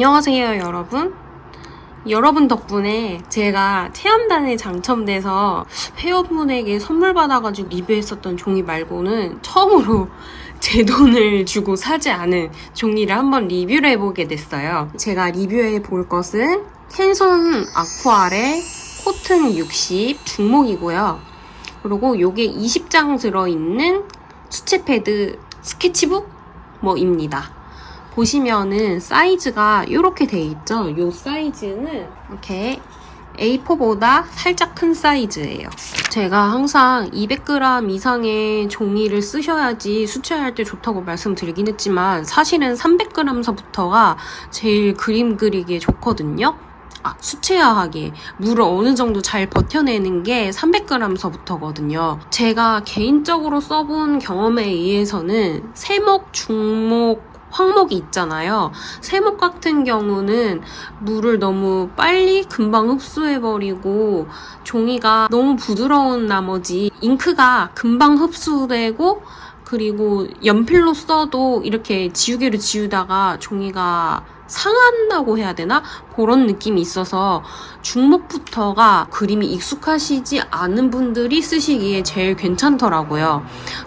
안녕하세요, 여러분. 여러분 덕분에 제가 체험단에 당첨돼서 회원분에게 선물 받아가지고 리뷰했었던 종이 말고는 처음으로 제 돈을 주고 사지 않은 종이를 한번 리뷰를 해보게 됐어요. 제가 리뷰해 볼 것은 캔손 아쿠아렐 코튼 60 중목이고요. 그리고 요게 20장 들어있는 수채 패드 스케치북 뭐입니다. 보시면은 사이즈가 이렇게 돼 있죠. 요 사이즈는 이렇게 A4보다 살짝 큰 사이즈예요. 제가 항상 200g 이상의 종이를 쓰셔야지 수채할 때 좋다고 말씀드리긴 했지만 사실은 300g서부터가 제일 그림 그리기에 좋거든요. 수채화하게 물을 어느 정도 잘 버텨내는 게 300g서부터거든요. 제가 개인적으로 써본 경험에 의해서는 세목, 중목, 황목이 있잖아요. 세목 같은 경우는 물을 너무 빨리 금방 흡수해버리고 종이가 너무 부드러운 나머지 잉크가 금방 흡수되고 그리고 연필로 써도 이렇게 지우개로 지우다가 종이가 상한다고 해야 되나? 그런 느낌이 있어서 중목부터가 그림이 익숙하시지 않은 분들이 쓰시기에 제일 괜찮더라고요.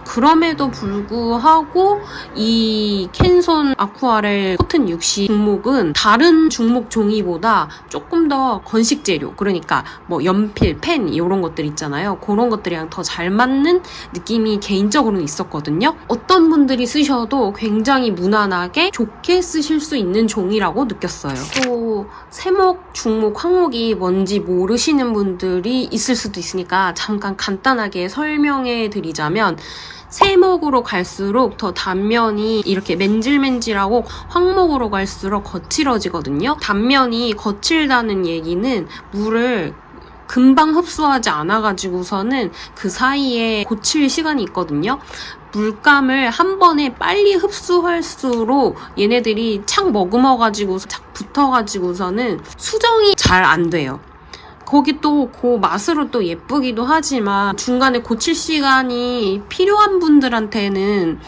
그럼에도 불구하고 이 캔손 아쿠아렐 코튼 60 중목은 다른 중목 종이보다 조금 더 건식 재료, 그러니까 뭐 연필, 펜 이런 것들 있잖아요. 그런 것들이랑 더 잘 맞는 느낌이 개인적으로는 있었거든요. 어떤 분들이 쓰셔도 굉장히 무난하게 좋게 쓰실 수 있는 종이라고 느꼈어요. 또 세목, 중목, 황목이 뭔지 모르시는 분들이 있을 수도 있으니까 잠깐 간단하게 설명해 드리자면 세목으로 갈수록 더 단면이 이렇게 맨질맨질하고 황목으로 갈수록 거칠어지거든요. 단면이 거칠다는 얘기는 물을 금방 흡수하지 않아가지고서는 그 사이에 고칠 시간이 있거든요. 물감을 한 번에 빨리 흡수할수록 얘네들이 착 머금어가지고 착 붙어가지고서는 수정이 잘 안 돼요. 거기 또 그 맛으로 또 예쁘기도 하지만 중간에 고칠 시간이 필요한 분들한테는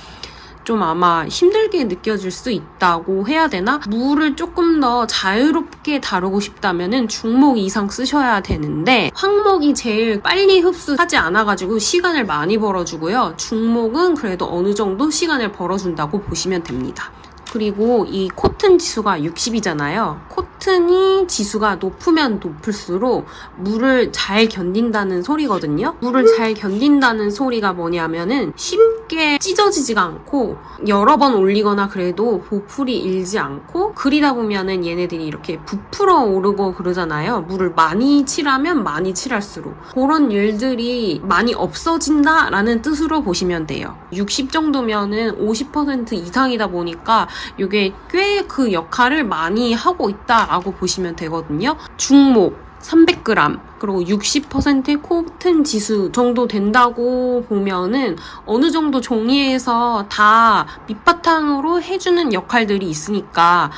좀 아마 힘들게 느껴질 수 있다고 해야 되나? 물을 조금 더 자유롭게 다루고 싶다면은 중목 이상 쓰셔야 되는데 황목이 제일 빨리 흡수하지 않아가지고 시간을 많이 벌어주고요. 중목은 그래도 어느 정도 시간을 벌어준다고 보시면 됩니다. 그리고 이 코튼 지수가 60이잖아요. 코튼이 지수가 높으면 높을수록 물을 잘 견딘다는 소리거든요. 물을 잘 견딘다는 소리가 뭐냐면은 쉽게 찢어지지가 않고 여러 번 올리거나 그래도 보풀이 일지 않고 그리다 보면은 얘네들이 이렇게 부풀어 오르고 그러잖아요. 물을 많이 칠하면 많이 칠할수록 그런 일들이 많이 없어진다라는 뜻으로 보시면 돼요. 60 정도면은 50% 이상이다 보니까 이게 꽤 그 역할을 많이 하고 있다라고 보시면 되거든요. 중목 300g 그리고 60%의 코튼 지수 정도 된다고 보면은 어느 정도 종이에서 다 밑바탕으로 해주는 역할들이 있으니까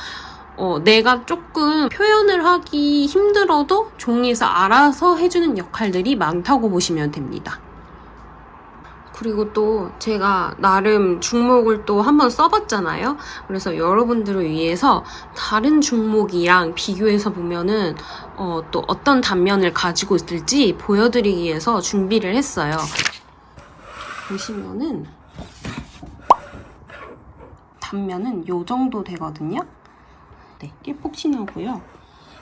내가 조금 표현을 하기 힘들어도 종이에서 알아서 해주는 역할들이 많다고 보시면 됩니다. 그리고 또 제가 나름 중목을 또 한번 써봤잖아요. 그래서 여러분들을 위해서 다른 중목이랑 비교해서 보면은 또 어떤 단면을 가지고 있을지 보여드리기 위해서 준비를 했어요. 보시면은 단면은 요 정도 되거든요. 네, 꽤 폭신하고요.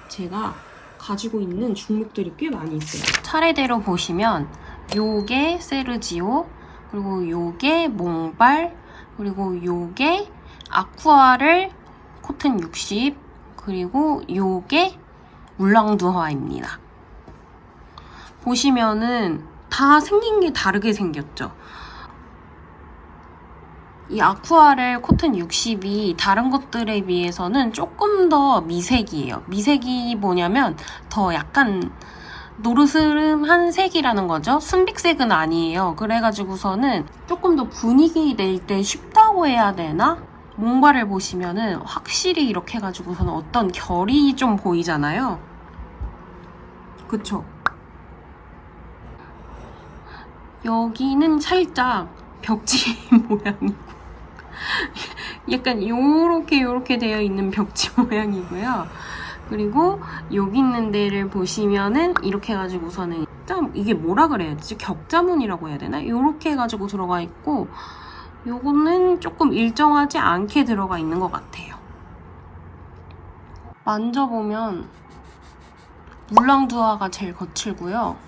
제가 가지고 있는 중목들이 꽤 많이 있어요. 차례대로 보시면 요게 세르지오, 그리고 요게 몽발, 그리고 요게 아쿠아렐 코튼 60, 그리고 요게 울랑두화입니다. 보시면은 다 생긴 게 다르게 생겼죠. 이 아쿠아렐 코튼 60이 다른 것들에 비해서는 조금 더 미색이에요. 미색이 뭐냐면 더 약간 노르스름한 색이라는 거죠. 순백색은 아니에요. 그래가지고서는 조금 더 분위기 낼 때 쉽다고 해야 되나? 몽발을 보시면은 확실히 이렇게 해가지고서는 어떤 결이 좀 보이잖아요. 그쵸? 여기는 살짝 벽지 모양이고 약간 요렇게 되어 있는 벽지 모양이고요. 그리고 여기 있는 데를 보시면은 이렇게 해가지고서는 이게 뭐라 그래야 되지? 격자문이라고 해야 되나? 요렇게 해가지고 들어가 있고, 요거는 조금 일정하지 않게 들어가 있는 것 같아요. 만져보면 물랑두화가 제일 거칠고요.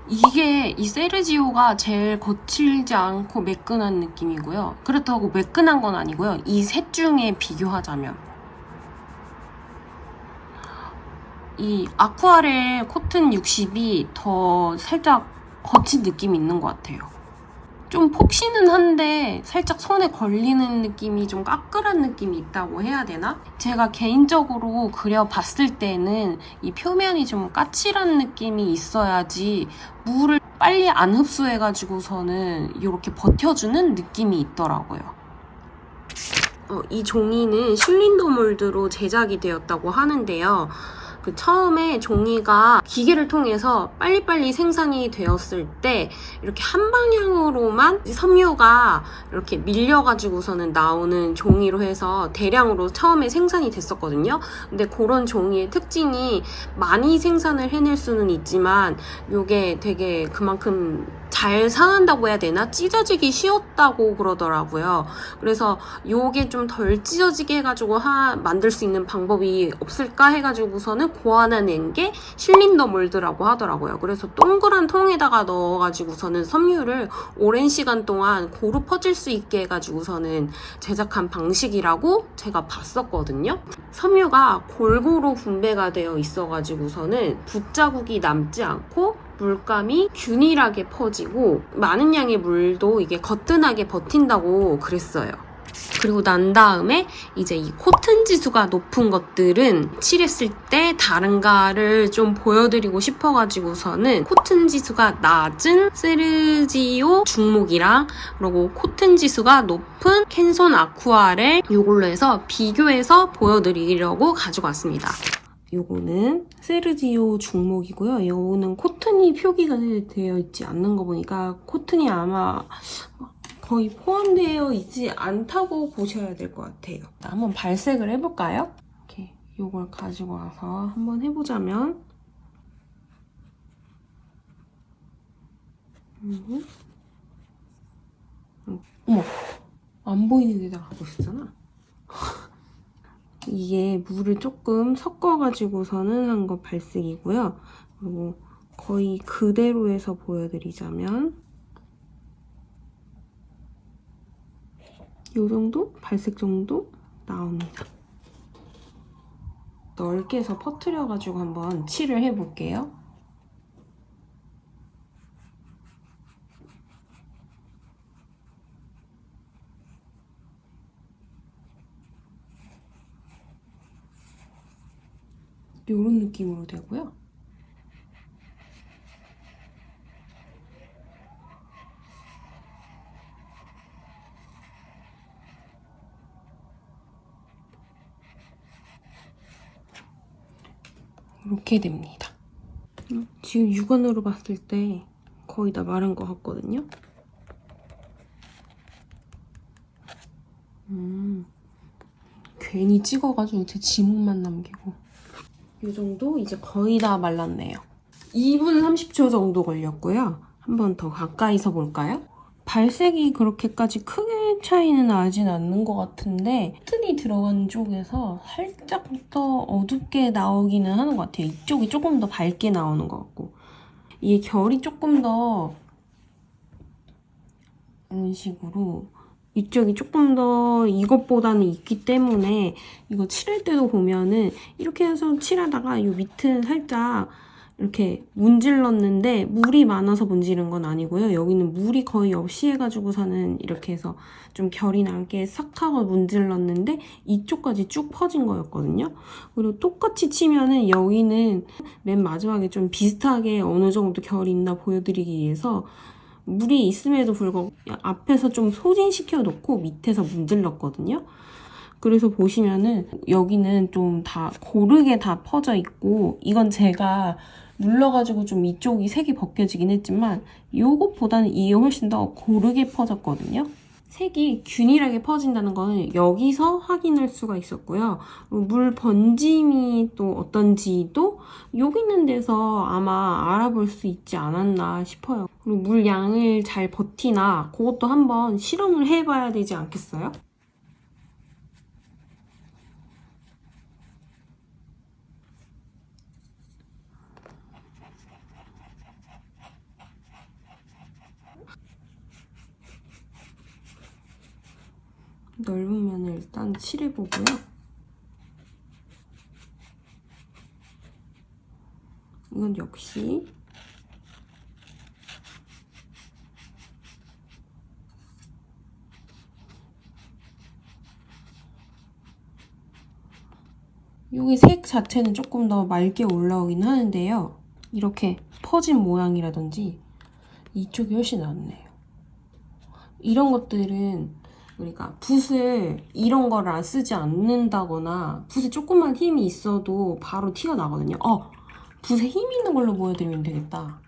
이 세르지오가 제일 거칠지 않고 매끈한 느낌이고요. 그렇다고 매끈한 건 아니고요. 이 셋 중에 비교하자면. 이 아쿠아렐 코튼 60이 더 살짝 거친 느낌이 있는 것 같아요. 좀 폭신은 한데 살짝 손에 걸리는 느낌이 좀 까끌한 느낌이 있다고 해야 되나? 제가 개인적으로 그려봤을 때는 이 표면이 좀 까칠한 느낌이 있어야지 물을 빨리 안 흡수해가지고서는 이렇게 버텨주는 느낌이 있더라고요. 이 종이는 실린더 몰드로 제작이 되었다고 하는데요. 처음에 종이가 기계를 통해서 빨리빨리 생산이 되었을 때 이렇게 한 방향으로만 섬유가 이렇게 밀려가지고서는 나오는 종이로 해서 대량으로 처음에 생산이 됐었거든요. 근데 그런 종이의 특징이 많이 생산을 해낼 수는 있지만 이게 되게 그만큼 잘 상한다고 해야 되나? 찢어지기 쉬웠다고 그러더라고요. 그래서 요게 좀 덜 찢어지게 해가지고 만들 수 있는 방법이 없을까 해가지고서는 고안해낸 게 실린더 몰드라고 하더라고요. 그래서 동그란 통에다가 넣어가지고서는 섬유를 오랜 시간 동안 고루 퍼질 수 있게 해가지고서는 제작한 방식이라고 제가 봤었거든요. 섬유가 골고루 분배가 되어 있어가지고서는 붓자국이 남지 않고 물감이 균일하게 퍼지고 많은 양의 물도 이게 거뜬하게 버틴다고 그랬어요. 그리고 난 다음에 이제 이 코튼 지수가 높은 것들은 칠했을 때 다른가를 좀 보여드리고 싶어가지고서는 코튼 지수가 낮은 세르지오 중목이랑 그리고 코튼 지수가 높은 캔손 아쿠아렐 이걸로 해서 비교해서 보여드리려고 가지고 왔습니다. 요거는 세르지오 중목이고요. 요거는 코튼이 표기가 되어 있지 않는 거 보니까 코튼이 아마 거의 포함되어 있지 않다고 보셔야 될 것 같아요. 한번 발색을 해볼까요? 이렇게 요걸 가지고 와서 한번 해보자면 어머! 안 보이는 데다가 하고 있었잖아. 이게 물을 조금 섞어가지고서는 한 거 발색이고요. 그리고 거의 그대로 해서 보여드리자면 이 정도? 발색 정도 나옵니다. 넓게 해서 퍼뜨려가지고 한번 칠을 해볼게요. 이런 느낌으로 되고요. 이렇게 됩니다. 지금 육안으로 봤을 때 거의 다 마른 것 같거든요. 괜히 찍어가지고 제 지문만 남기고. 이 정도 이제 거의 다 말랐네요. 2분 30초 정도 걸렸고요. 한번 더 가까이서 볼까요? 발색이 그렇게까지 크게 차이는 나진 않는 것 같은데 코튼이 들어간 쪽에서 살짝 더 어둡게 나오기는 하는 것 같아요. 이쪽이 조금 더 밝게 나오는 것 같고 이게 결이 조금 더 이런 식으로 이쪽이 조금 더 이것보다는 있기 때문에 이거 칠할 때도 보면은 이렇게 해서 칠하다가 이 밑은 살짝 이렇게 문질렀는데 물이 많아서 문지른 건 아니고요. 여기는 물이 거의 없이 해가지고서는 이렇게 해서 좀 결이 남게 싹 하고 문질렀는데 이쪽까지 쭉 퍼진 거였거든요. 그리고 똑같이 치면은 여기는 맨 마지막에 좀 비슷하게 어느 정도 결이 있나 보여드리기 위해서 물이 있음에도 불구하고 앞에서 좀 소진시켜 놓고 밑에서 문질렀거든요. 그래서 보시면은 여기는 좀 다 고르게 다 퍼져 있고 이건 제가 눌러가지고 좀 이쪽이 색이 벗겨지긴 했지만 요것보다는 이게 훨씬 더 고르게 퍼졌거든요. 색이 균일하게 퍼진다는 거는 여기서 확인할 수가 있었고요. 물 번짐이 또 어떤지도 여기 있는 데서 아마 알아볼 수 있지 않았나 싶어요. 그리고 물 양을 잘 버티나 그것도 한번 실험을 해봐야 되지 않겠어요? 넓은 면을 일단 칠해보고요. 이건 역시 여기 색 자체는 조금 더 맑게 올라오긴 하는데요. 이렇게 퍼진 모양이라든지 이쪽이 훨씬 낫네요. 이런 것들은 우리가 붓을 이런 거를 안 쓰지 않는다거나 붓에 조금만 힘이 있어도 바로 티가 나거든요. 붓에 힘 있는 걸로 보여드리면 되겠다.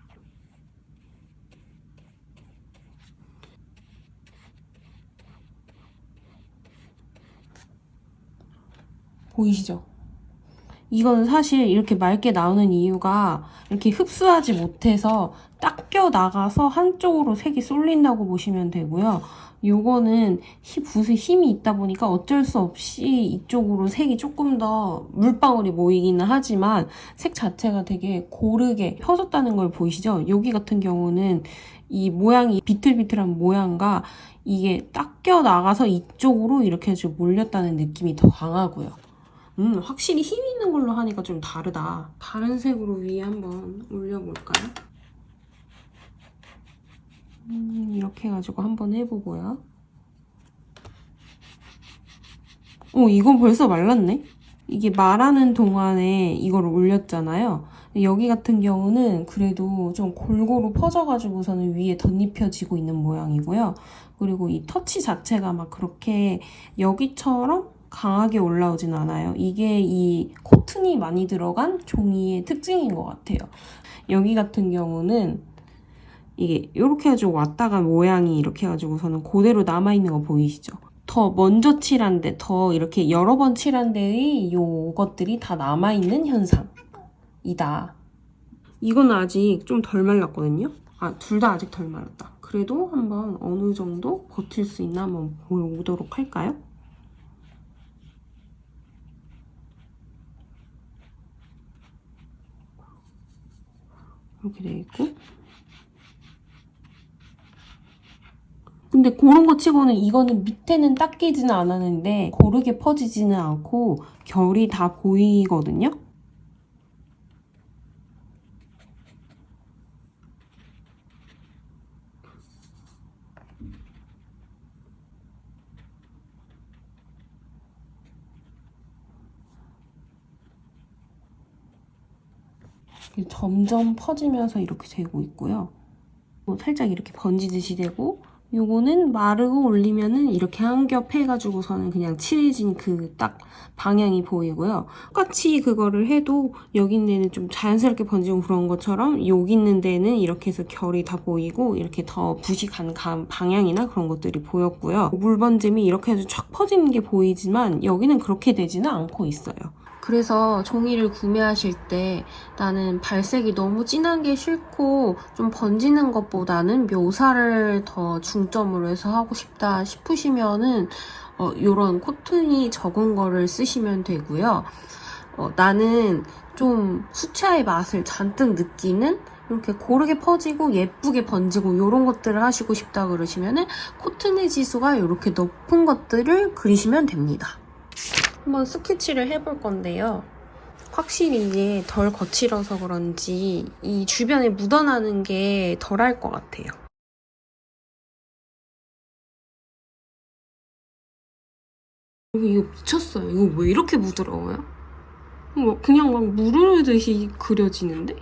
보이시죠? 이거는 사실 이렇게 맑게 나오는 이유가 이렇게 흡수하지 못해서 닦여 나가서 한쪽으로 색이 쏠린다고 보시면 되고요. 요거는 붓에 힘이 있다 보니까 어쩔 수 없이 이쪽으로 색이 조금 더 물방울이 모이기는 하지만 색 자체가 되게 고르게 펴졌다는 걸 보이시죠? 여기 같은 경우는 이 모양이 비틀비틀한 모양과 이게 닦여 나가서 이쪽으로 이렇게 좀 몰렸다는 느낌이 더 강하고요. 확실히 힘 있는 걸로 하니까 좀 다르다. 다른 색으로 위에 한번 올려볼까요? 이렇게 해가지고 한번 해보고요. 이건 벌써 말랐네? 이게 말하는 동안에 이걸 올렸잖아요. 여기 같은 경우는 그래도 좀 골고루 퍼져가지고서는 위에 덧입혀지고 있는 모양이고요. 그리고 이 터치 자체가 막 그렇게 여기처럼 강하게 올라오진 않아요. 이게 이 코튼이 많이 들어간 종이의 특징인 것 같아요. 여기 같은 경우는 이게 이렇게 해가지고 왔다가 모양이 이렇게 해가지고서는 그대로 남아있는 거 보이시죠? 더 먼저 칠한데 더 이렇게 여러 번 칠한 데의 요것들이 다 남아있는 현상이다. 이건 아직 좀 덜 말랐거든요? 둘 다 아직 덜 말랐다. 그래도 한번 어느 정도 버틸 수 있나 한번 보도록 할까요? 이렇게 돼 있고. 근데 그런 거 치고는 이거는 밑에는 닦이지는 않았는데 고르게 퍼지지는 않고 결이 다 보이거든요? 점점 퍼지면서 이렇게 되고 있고요. 살짝 이렇게 번지듯이 되고 요거는 마르고 올리면은 이렇게 한 겹 해가지고서는 그냥 칠해진 그 딱 방향이 보이고요. 똑같이 그거를 해도 여기 있는 데는 좀 자연스럽게 번지고 그런 것처럼 여기 있는 데는 이렇게 해서 결이 다 보이고 이렇게 더 붓이 간 방향이나 그런 것들이 보였고요. 물 번짐이 이렇게 해서 쫙 퍼지는 게 보이지만 여기는 그렇게 되지는 않고 있어요. 그래서 종이를 구매하실 때 나는 발색이 너무 진한 게 싫고 좀 번지는 것보다는 묘사를 더 중점으로 해서 하고 싶다 싶으시면은 이런 코튼이 적은 거를 쓰시면 되고요. 나는 좀 수채화의 맛을 잔뜩 느끼는 이렇게 고르게 퍼지고 예쁘게 번지고 이런 것들을 하시고 싶다 그러시면은 코튼의 지수가 이렇게 높은 것들을 그리시면 됩니다. 한번 스케치를 해볼 건데요. 확실히 이게 덜 거칠어서 그런지 이 주변에 묻어나는 게 덜할 것 같아요. 이거 미쳤어요. 이거 왜 이렇게 부드러워요? 그냥 막 물 흐르듯이 그려지는데?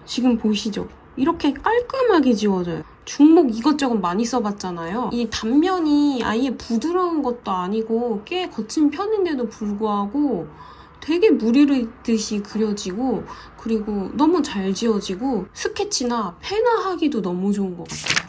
지금 보이시죠? 이렇게 깔끔하게 지워져요. 중목 이것저것 많이 써봤잖아요. 이 단면이 아예 부드러운 것도 아니고 꽤 거친 편인데도 불구하고 되게 물 흐르듯이 그려지고 그리고 너무 잘 지워지고 스케치나 펜화 하기도 너무 좋은 것 같아요.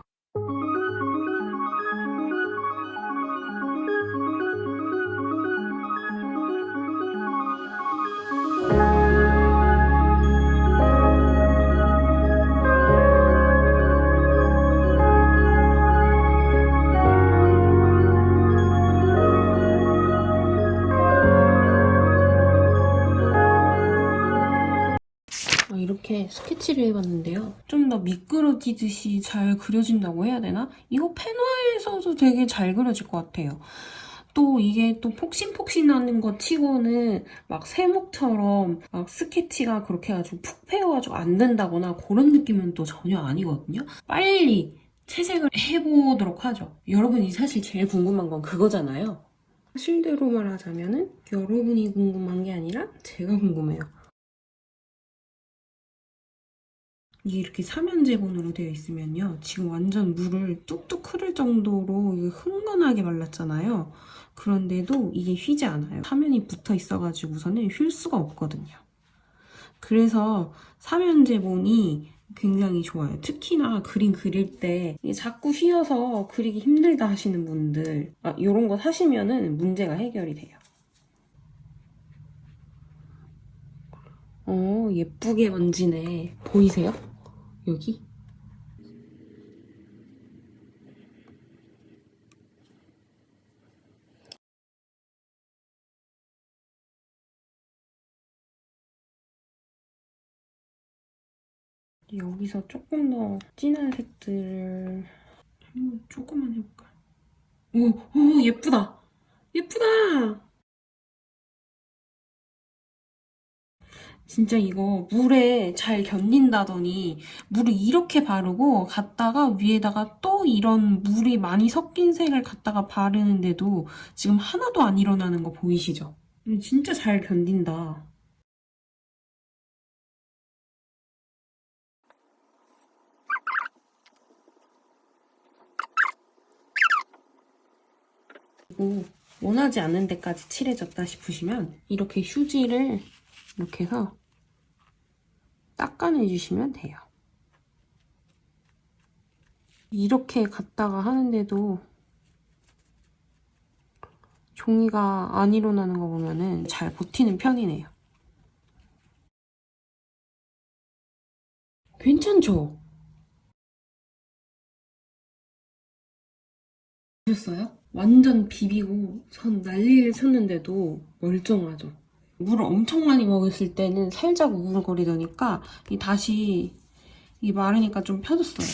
이렇게 스케치를 해봤는데요. 좀 더 미끄러지듯이 잘 그려진다고 해야 되나? 이거 펜화에서도 되게 잘 그려질 것 같아요. 또 이게 또 폭신폭신하는 것 치고는 막 세목처럼 막 스케치가 그렇게 해가지고 푹 패여가지고 안 된다거나 그런 느낌은 또 전혀 아니거든요. 빨리 채색을 해보도록 하죠. 여러분이 사실 제일 궁금한 건 그거잖아요. 실대로 말하자면은 여러분이 궁금한 게 아니라 제가 궁금해요. 이게 이렇게 삼연제본으로 되어 있으면요. 지금 완전 물을 뚝뚝 흐를 정도로 이게 흥건하게 말랐잖아요. 그런데도 이게 휘지 않아요. 사면이 붙어 있어가지고서는 휠 수가 없거든요. 그래서 삼연제본이 굉장히 좋아요. 특히나 그림 그릴 때 자꾸 휘어서 그리기 힘들다 하시는 분들 이런 거 사시면은 문제가 해결이 돼요. 예쁘게 번지네. 보이세요? 여기? 여기서 조금 더 진한 색들을 한번 조금만 해볼까요? 오, 예쁘다! 예쁘다! 진짜 이거 물에 잘 견딘다더니 물을 이렇게 바르고 갔다가 위에다가 또 이런 물이 많이 섞인 색을 갖다가 바르는데도 지금 하나도 안 일어나는 거 보이시죠? 진짜 잘 견딘다. 그리고 원하지 않는 데까지 칠해졌다 싶으시면 이렇게 휴지를 이렇게 해서 닦아내주시면 돼요. 이렇게 갔다가 하는데도 종이가 안 일어나는 거 보면은 잘 버티는 편이네요. 괜찮죠? 보셨어요? 완전 비비고 선 난리를 쳤는데도 멀쩡하죠? 물을 엄청 많이 먹였을 때는 살짝 우글거리더니까 다시 마르니까 좀 펴졌어요.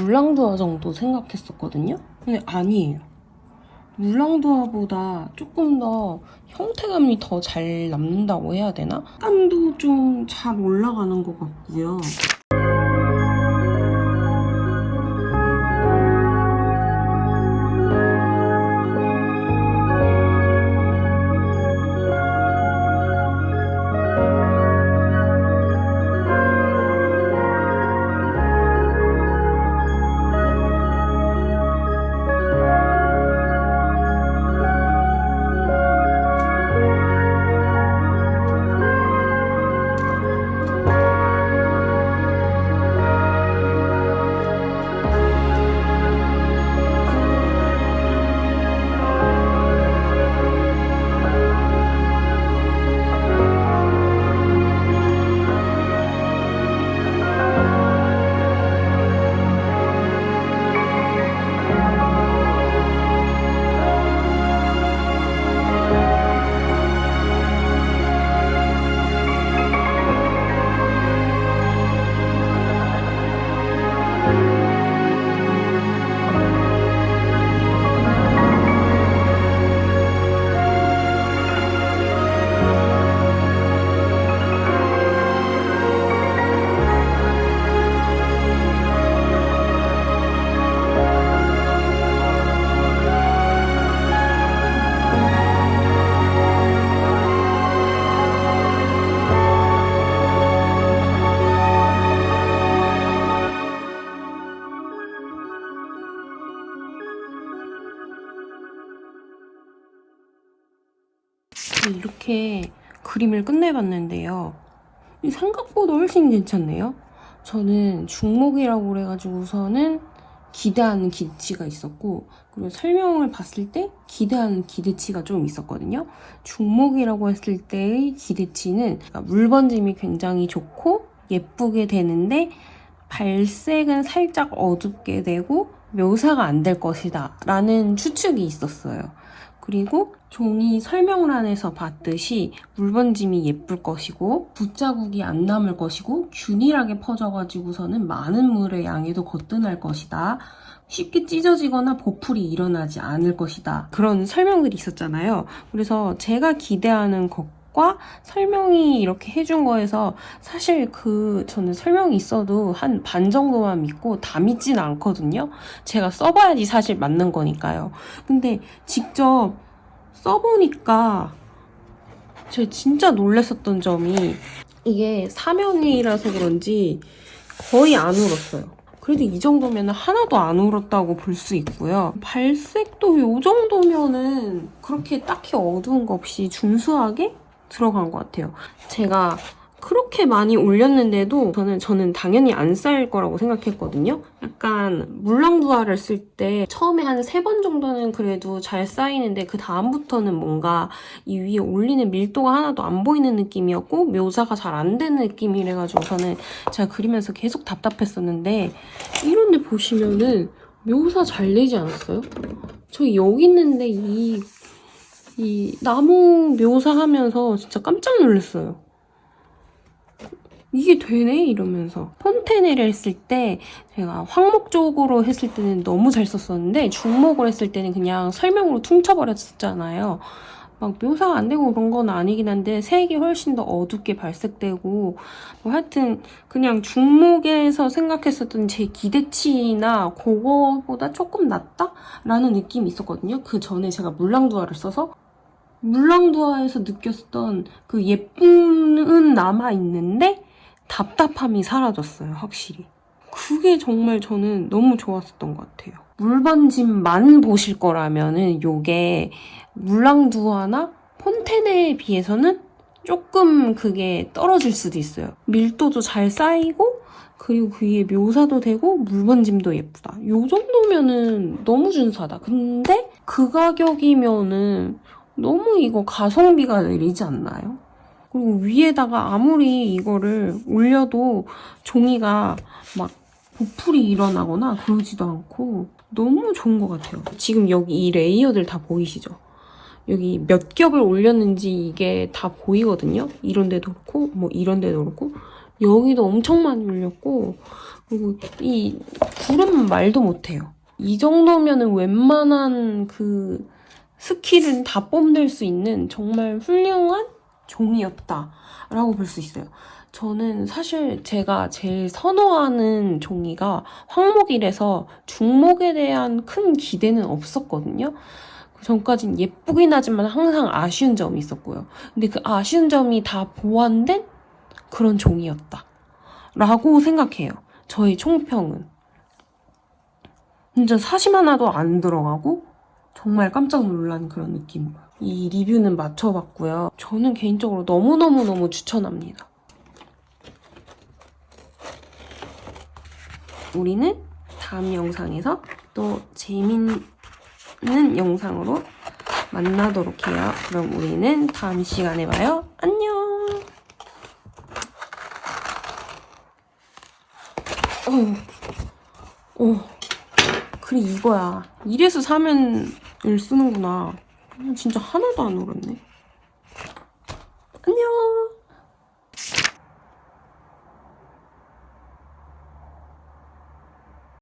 물랑두화 정도 생각했었거든요? 근데 아니에요. 물랑두화보다 조금 더 형태감이 더 잘 남는다고 해야 되나? 색감도 좀 잘 올라가는 것 같고요. 이렇게 그림을 끝내봤는데요. 생각보다 훨씬 괜찮네요. 저는 중목이라고 그래가지고서는 기대하는 기대치가 있었고, 그리고 설명을 봤을 때 기대하는 기대치가 좀 있었거든요. 중목이라고 했을 때의 기대치는 물 번짐이 굉장히 좋고 예쁘게 되는데 발색은 살짝 어둡게 되고 묘사가 안 될 것이다 라는 추측이 있었어요. 그리고 종이 설명란에서 봤듯이 물번짐이 예쁠 것이고 붓자국이 안 남을 것이고 균일하게 퍼져가지고서는 많은 물의 양에도 거뜬할 것이다. 쉽게 찢어지거나 보풀이 일어나지 않을 것이다. 그런 설명들이 있었잖아요. 그래서 제가 기대하는 것과 설명이 이렇게 해준 거에서 사실 저는 설명이 있어도 한 반 정도만 믿고 다 믿진 않거든요. 제가 써봐야지 사실 맞는 거니까요. 근데 직접 써보니까 제가 진짜 놀랐었던 점이 이게 사면이라서 그런지 거의 안 울었어요. 그래도 이 정도면 하나도 안 울었다고 볼 수 있고요. 발색도 이 정도면은 그렇게 딱히 어두운 거 없이 준수하게 들어간 것 같아요. 제가 그렇게 많이 올렸는데도 저는 당연히 안 쌓일 거라고 생각했거든요. 약간 물랑두화를 쓸 때 처음에 한 3번 정도는 그래도 잘 쌓이는데 그 다음부터는 뭔가 이 위에 올리는 밀도가 하나도 안 보이는 느낌이었고 묘사가 잘 안 되는 느낌이래가지고 제가 그리면서 계속 답답했었는데 이런 데 보시면은 묘사 잘 되지 않았어요? 저 여기 있는데 이 나무 묘사하면서 진짜 깜짝 놀랐어요. 이게 되네? 이러면서. 폰테네를 했을 때 제가 황목 쪽으로 했을 때는 너무 잘 썼었는데 중목으로 했을 때는 그냥 설명으로 퉁쳐버렸었잖아요. 막 묘사가 안 되고 그런 건 아니긴 한데 색이 훨씬 더 어둡게 발색되고 뭐 하여튼 그냥 중목에서 생각했었던 제 기대치나 그거보다 조금 낫다? 라는 느낌이 있었거든요. 그 전에 제가 물랑두화를 써서 물랑두화에서 느꼈던 그 예쁨은 남아있는데 답답함이 사라졌어요, 확실히. 그게 정말 저는 너무 좋았었던 것 같아요. 물번짐만 보실 거라면은 요게 물랑두화나 폰테네에 비해서는 조금 그게 떨어질 수도 있어요. 밀도도 잘 쌓이고 그리고 그 위에 묘사도 되고 물번짐도 예쁘다. 요 정도면은 너무 준수하다. 근데 그 가격이면은 너무 이거 가성비가 내리지 않나요? 그리고 위에다가 아무리 이거를 올려도 종이가 막 보풀이 일어나거나 그러지도 않고 너무 좋은 것 같아요. 지금 여기 이 레이어들 다 보이시죠? 여기 몇 겹을 올렸는지 이게 다 보이거든요? 이런 데도 그렇고 뭐 이런 데도 그렇고 여기도 엄청 많이 올렸고 그리고 이 구름은 말도 못해요. 이 정도면은 웬만한 그 스킬은 다 뽐낼 수 있는 정말 훌륭한 종이였다라고 볼 수 있어요. 저는 사실 제가 제일 선호하는 종이가 황목이라서 중목에 대한 큰 기대는 없었거든요. 그 전까진 예쁘긴 하지만 항상 아쉬운 점이 있었고요. 근데 그 아쉬운 점이 다 보완된 그런 종이였다 라고 생각해요. 저의 총평은. 진짜 사심 하나도 안 들어가고 정말 깜짝 놀란 그런 느낌. 이 리뷰는 맞춰봤고요. 저는 개인적으로 너무너무너무 추천합니다. 우리는 다음 영상에서 또 재밌는 영상으로 만나도록 해요. 그럼 우리는 다음 시간에 봐요. 안녕! 그래 이거야. 이래서 사면을 쓰는구나. 진짜 하나도 안 울었네.